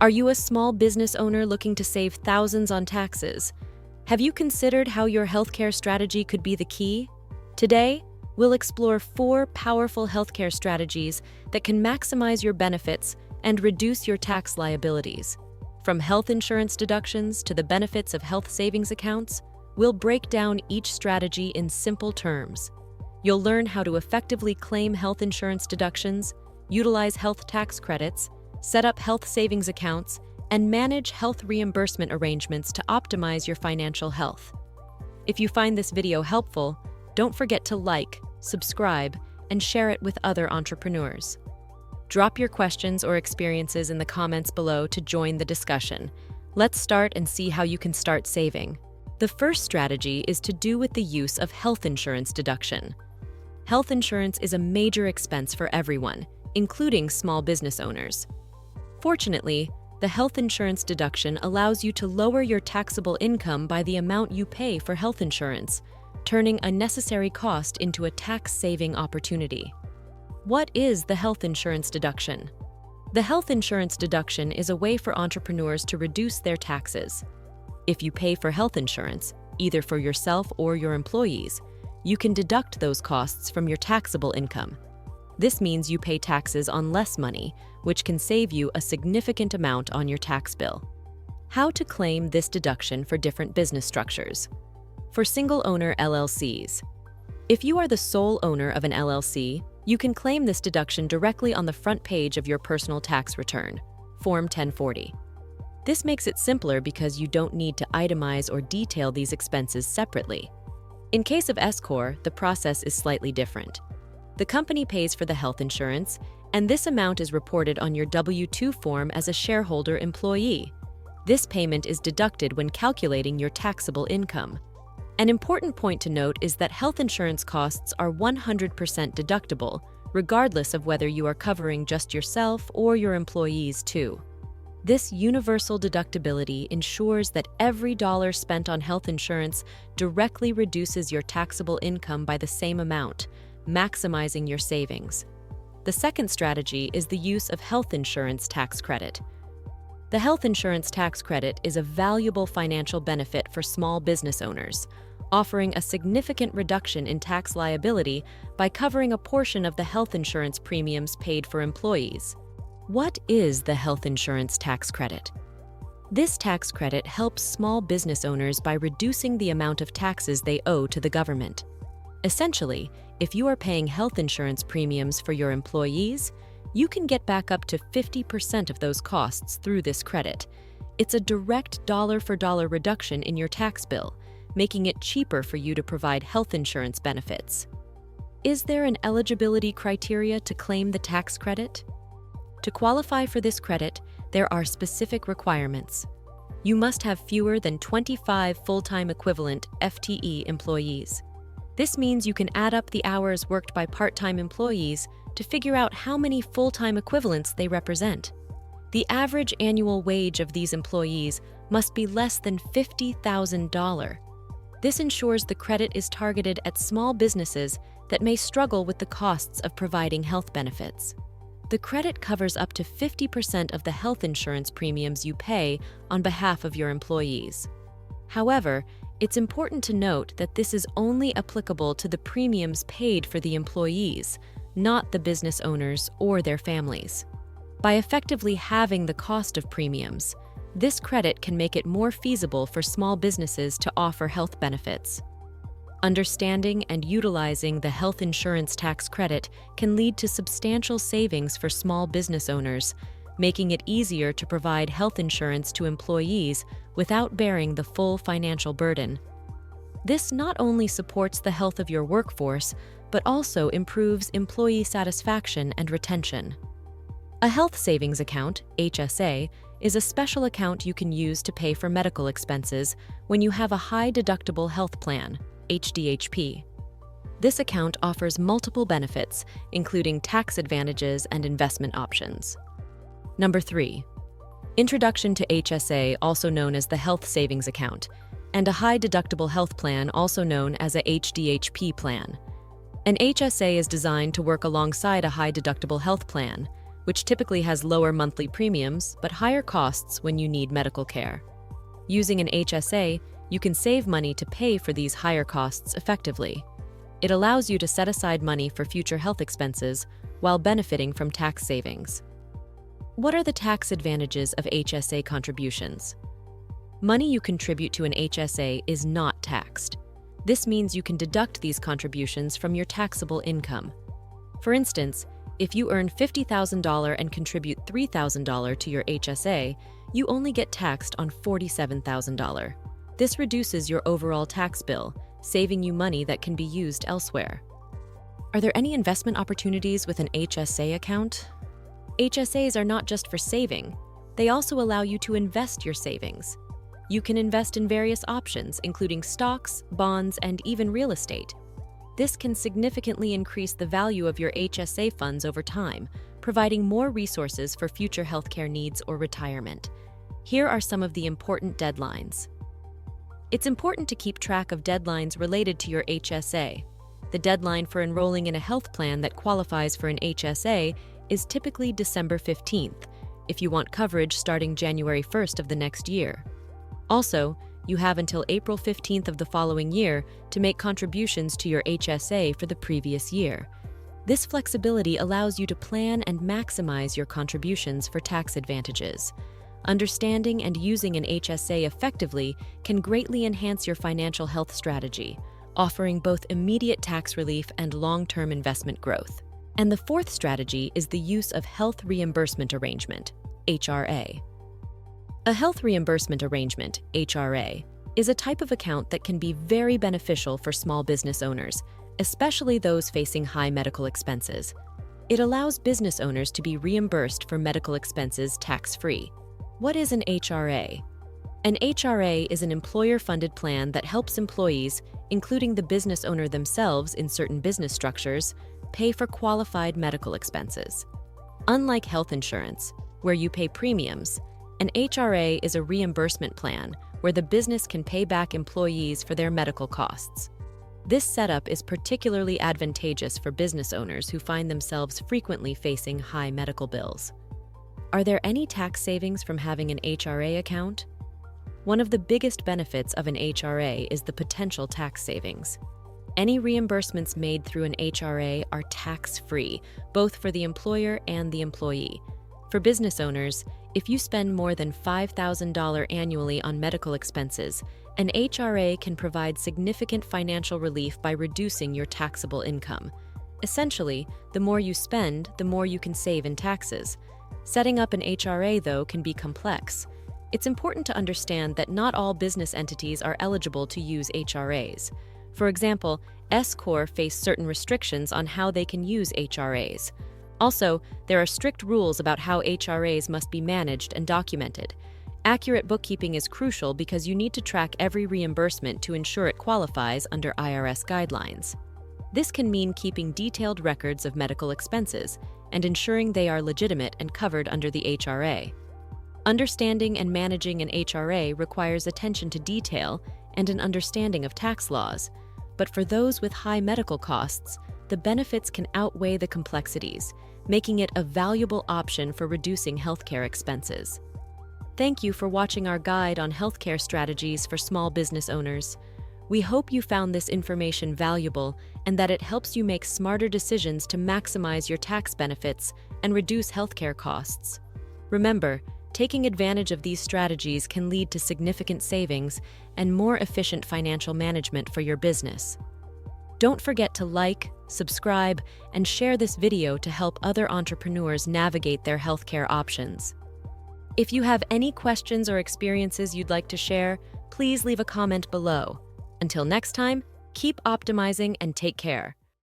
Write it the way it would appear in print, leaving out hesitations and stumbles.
Are you a small business owner looking to save thousands on taxes? Have you considered how your healthcare strategy could be the key? Today, we'll explore 4 powerful healthcare strategies that can maximize your benefits and reduce your tax liabilities. From health insurance deductions to the benefits of health savings accounts, we'll break down each strategy in simple terms. You'll learn how to effectively claim health insurance deductions, utilize health tax credits, set up health savings accounts, and manage health reimbursement arrangements to optimize your financial health. If you find this video helpful, don't forget to like, subscribe, and share it with other entrepreneurs. Drop your questions or experiences in the comments below to join the discussion. Let's start and see how you can start saving. The first strategy is to do with the use of health insurance deduction. Health insurance is a major expense for everyone, including small business owners. Fortunately, the health insurance deduction allows you to lower your taxable income by the amount you pay for health insurance, turning a necessary cost into a tax-saving opportunity. What is the health insurance deduction? The health insurance deduction is a way for entrepreneurs to reduce their taxes. If you pay for health insurance, either for yourself or your employees, you can deduct those costs from your taxable income. This means you pay taxes on less money, which can save you a significant amount on your tax bill. How to claim this deduction for different business structures. For single-owner LLCs. If you are the sole owner of an LLC, you can claim this deduction directly on the front page of your personal tax return, Form 1040. This makes it simpler because you don't need to itemize or detail these expenses separately. In case of S-Corp, the process is slightly different. The company pays for the health insurance, and this amount is reported on your W-2 form as a shareholder employee. This payment is deducted when calculating your taxable income. An important point to note is that health insurance costs are 100% deductible, regardless of whether you are covering just yourself or your employees too. This universal deductibility ensures that every dollar spent on health insurance directly reduces your taxable income by the same amount, maximizing your savings. The second strategy is the use of health insurance tax credit. The health insurance tax credit is a valuable financial benefit for small business owners, offering a significant reduction in tax liability by covering a portion of the health insurance premiums paid for employees. What is the health insurance tax credit? This tax credit helps small business owners by reducing the amount of taxes they owe to the government. Essentially, if you are paying health insurance premiums for your employees, you can get back up to 50% of those costs through this credit. It's a direct dollar-for-dollar reduction in your tax bill, making it cheaper for you to provide health insurance benefits. Is there an eligibility criteria to claim the tax credit? To qualify for this credit, there are specific requirements. You must have fewer than 25 full-time equivalent FTE employees. This means you can add up the hours worked by part-time employees to figure out how many full-time equivalents they represent. The average annual wage of these employees must be less than $50,000. This ensures the credit is targeted at small businesses that may struggle with the costs of providing health benefits. The credit covers up to 50% of the health insurance premiums you pay on behalf of your employees. However, it's important to note that this is only applicable to the premiums paid for the employees, not the business owners or their families. By effectively halving the cost of premiums, this credit can make it more feasible for small businesses to offer health benefits. Understanding and utilizing the health insurance tax credit can lead to substantial savings for small business owners, making it easier to provide health insurance to employees without bearing the full financial burden. This not only supports the health of your workforce, but also improves employee satisfaction and retention. A health savings account, HSA, is a special account you can use to pay for medical expenses when you have a high-deductible health plan, HDHP. This account offers multiple benefits, including tax advantages and investment options. Number 3. Introduction to HSA, also known as the health savings account, and a high-deductible health plan, also known as a HDHP plan. An HSA is designed to work alongside a high-deductible health plan, which typically has lower monthly premiums but higher costs when you need medical care. Using an HSA, you can save money to pay for these higher costs effectively. It allows you to set aside money for future health expenses while benefiting from tax savings. What are the tax advantages of HSA contributions? Money you contribute to an HSA is not taxed. This means you can deduct these contributions from your taxable income. For instance, if you earn $50,000 and contribute $3,000 to your HSA, you only get taxed on $47,000. This reduces your overall tax bill, saving you money that can be used elsewhere. Are there any investment opportunities with an HSA account? HSAs are not just for saving, they also allow you to invest your savings. You can invest in various options, including stocks, bonds, and even real estate. This can significantly increase the value of your HSA funds over time, providing more resources for future healthcare needs or retirement. Here are some of the important deadlines. It's important to keep track of deadlines related to your HSA. The deadline for enrolling in a health plan that qualifies for an HSA is typically December 15th, if you want coverage starting January 1st of the next year. Also, you have until April 15th of the following year to make contributions to your HSA for the previous year. This flexibility allows you to plan and maximize your contributions for tax advantages. Understanding and using an HSA effectively can greatly enhance your financial health strategy, offering both immediate tax relief and long-term investment growth. And the fourth strategy is the use of Health Reimbursement Arrangement, HRA. A health reimbursement arrangement, HRA, is a type of account that can be very beneficial for small business owners, especially those facing high medical expenses. It allows business owners to be reimbursed for medical expenses tax-free. What is an HRA? An HRA is an employer-funded plan that helps employees, including the business owner themselves in certain business structures, pay for qualified medical expenses. Unlike health insurance, where you pay premiums, an HRA is a reimbursement plan where the business can pay back employees for their medical costs. This setup is particularly advantageous for business owners who find themselves frequently facing high medical bills. Are there any tax savings from having an HRA account? One of the biggest benefits of an HRA is the potential tax savings. Any reimbursements made through an HRA are tax-free, both for the employer and the employee. For business owners, if you spend more than $5,000 annually on medical expenses, an HRA can provide significant financial relief by reducing your taxable income. Essentially, the more you spend, the more you can save in taxes. Setting up an HRA, though, can be complex. It's important to understand that not all business entities are eligible to use HRAs. For example, S-Corps face certain restrictions on how they can use HRAs. Also, there are strict rules about how HRAs must be managed and documented. Accurate bookkeeping is crucial because you need to track every reimbursement to ensure it qualifies under IRS guidelines. This can mean keeping detailed records of medical expenses and ensuring they are legitimate and covered under the HRA. Understanding and managing an HRA requires attention to detail and an understanding of tax laws. But for those with high medical costs, the benefits can outweigh the complexities, making it a valuable option for reducing healthcare expenses. Thank you for watching our guide on healthcare strategies for small business owners. We hope you found this information valuable and that it helps you make smarter decisions to maximize your tax benefits and reduce healthcare costs. Remember, taking advantage of these strategies can lead to significant savings and more efficient financial management for your business. Don't forget to like, subscribe, and share this video to help other entrepreneurs navigate their healthcare options. If you have any questions or experiences you'd like to share, please leave a comment below. Until next time, keep optimizing and take care.